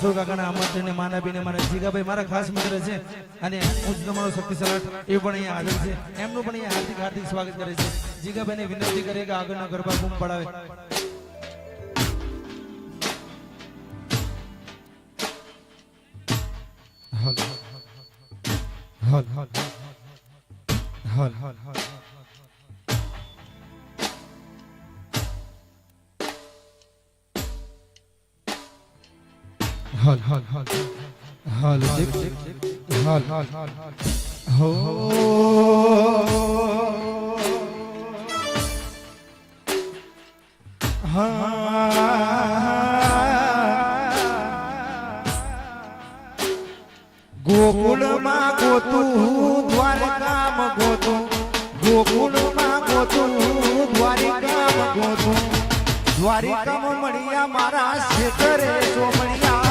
રણછોડ કાકાના આમંત્રણને માન આપીને મારા જીગાભાઈ મારા ખાસ મિત્ર છે અને હું તમારો શક્તિશાળ એ પણ અહીંયા હાજર છે એમનું પણ અહીંયા હાર્દિક હાર્દિક સ્વાગત કરે છે જીગાભાઈને વિનંતી કરે કે આગળના ગરબા બૂમ પડાવે હલ હલ હલ હલ હલ Hal hal hal hal hal hal hal ho ha Gokul માં ગોતું દ્વારકામાં ગોતું ગોકુળ માં ગોતું દ્વારકામાં ગોતું દ્વારિકામાં મળ્યા મારા શેતરે સોમણિયા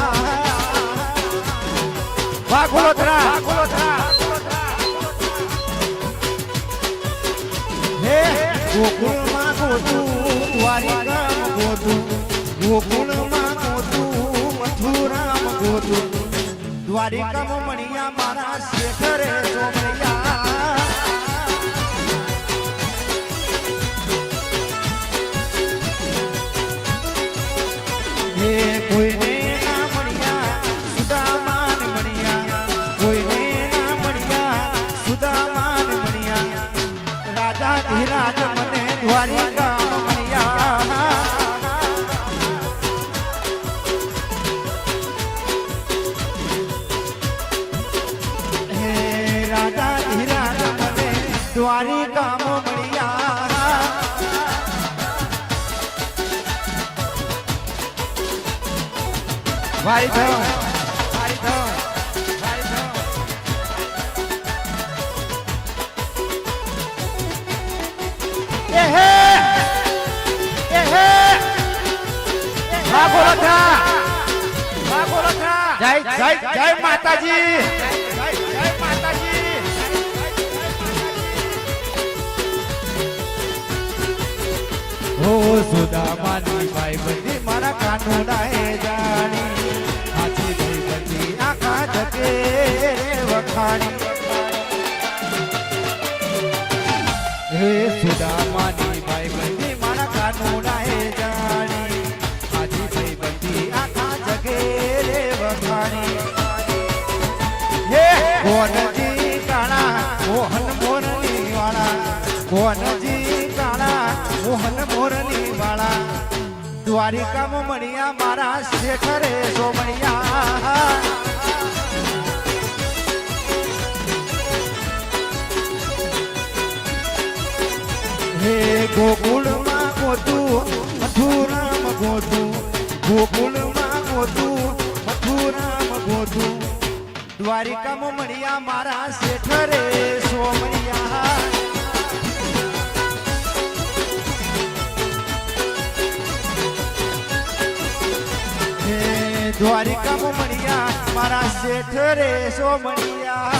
વાઘોતરા હે ગોકુળમાં ગોતું દ્વારિકામાં ગોતું ગોકુળમાં ગોતું મથુરામાં ગોતું દ્વારિકામાં મળ્યા મારા શેતરે સોમણિયા કોઈને ના મળ્યા સુદામાન મળ્યા કોઈને ના મળ્યા સુદામાન મળ્યા રાજા ધીરાજ મને દ્વારિકા મળ્યા હે રાજા ધીરાજ મને દ્વારિકા મળ્યા ભાઈ થયો ભાઈ થયો ભાઈ થયો એહે એહે ભાગોરથા જય જય જય માતાજી જય માતાજી ઓ સુદામાની ભાઈ બંધી મારા કાનુડાએ જાણી હાથી ભાઈ બંધી આખા જગે વખાણી હે સુદામાની ભાઈ બંધી મારા કાનુડાએ જાણી હાથી ભાઈ બંધી આખા જગે વખાણી હે કોનજી કાળા મોહન મોરની વાળા કોનજી કાળા મોહન મોરની વાળા દ્વારિકામાં મળ્યા મારા શેખરે સોમણિયા હે ગોકુળમાં ગોતું મથુરામાં ગોતું ગોકુળમાં ગોતું મથુરામાં ગોતું દ્વારિકામાં મળ્યા મારા શેખરે સોમણિયા દ્વારિકામાં મળ્યા મારા શેઠ રે સોમણિયા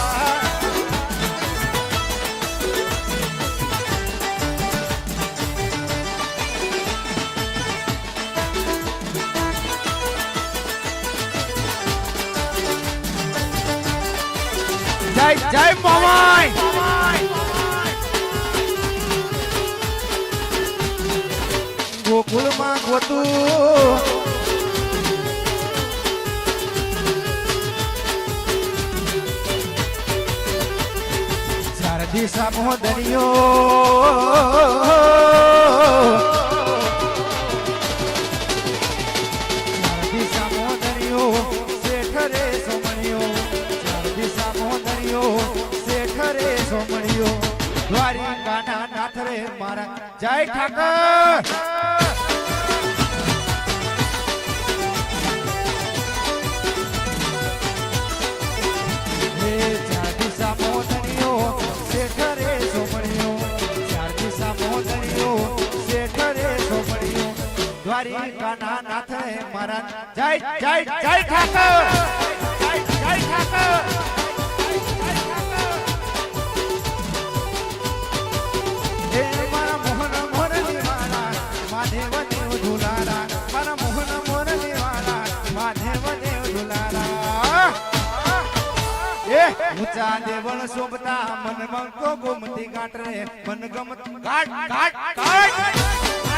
જય જય પવાઈ ગોકુળમાં ગોતું દિશા મોદરિયો દિશા મોદરિયો શેઠરે સોમણિયો દિશા મોદરિયો શેઠરે સોમણિયો દ્વારિકાના નાથ રે મારા જય ઠાકર દ્વારિકાના નાથ મારા જય જય જય ઠાકર જય જય ઠાકર હે મારા મોહન મોરની વાળા માધેવ દેવ દુલારા મારા મોહન મોરની વાળા માધેવ દેવ ઊંચા દેવળ શોભતા મન મંકો ગોમતી ઘાટ રે મન ગમત ઘાટ ઘાટ ઘાટ